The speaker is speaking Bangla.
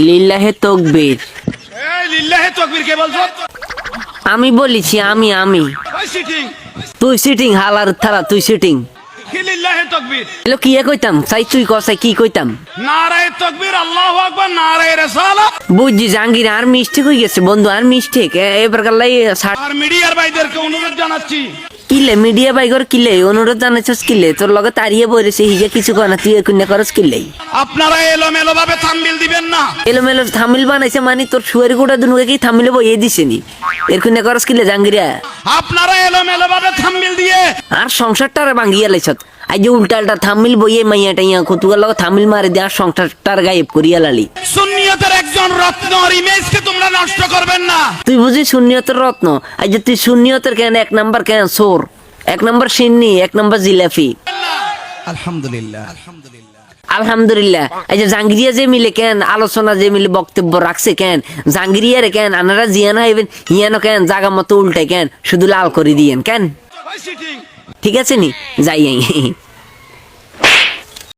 লিল্লাহে তকবীর। এই লিল্লাহে তাকবীর কে বলছো? আমি বলেছি আমি ওই সিটিং তুই সিটিং হালার থালা তুই সিটিং কি লিল্লাহে তাকবীর? এলো কি কইতাম চাই তুই কসাই কি কইতাম নারায়ে তাকবীর, আল্লাহু আকবার, নারায়ে রিসালাত। বুঝছি জাহাঙ্গীর আর মিস্টেক হয়ে গেছে বন্ধু, আর মিস্টেক এবার কাল্লাই আর মিডিয়ার ভাইদেরকে অনুরোধ জানাচ্ছি, কিলে মিডিয়া বাইগর কিলে অনুরোধ জানাইছস কিলে তোর লগে তাড়িয়ে বইরেছে হিজে কিছু কয় না তুই এখন করস কিলে আপনারা এলোমেলো ভাবে থাম্বনেল দিবেন না। এলোমেলো থামিল বানাইছে মানে তোর শুয়ারি গোটা দুনুকে কি থামিলে বইয়ে দিছেনি এরকম করস কিলে জাহাঙ্গীরা আপনারা এলোমেলো ভাবে থাম্বনেল দিয়ে আর সংসারটারে ভাঙ্গিয়া লাইছত আজ যে উল্টালটা থামিল বইয়ে মাইয়া টাইয়া কতুকার লগে থামিল মারে দিয়ে আর সংসারটার গায়েব করিয়া লালি। সুন্নিয়তের একজন রত্নর ইমেজকে তোমরা নষ্ট করবেন না। তুই বুঝি শূন্যতের রত্ন আজ যে তুই শূন্যতের কেন এক নাম্বার কেন সোর, এক নাম্বার সিন্নি, এক নাম্বার জিলাপি। আলহামদুলিল্লাহ আলহামদুলিল্লাহ। এই যে জাঙ্গিরিয়া যে মিলে কেন আলোচনা যে মিলে বক্তব্য রাখছে কেন জাঙ্গিরিয়ারে কেন আনারা জিয়ানো হইবেন হিয়ানো কেন জাগা মতো উল্টাই কেন শুধু লাল করে দিয়েন কেন? ওই সিটিং ঠিক আছে নি যাই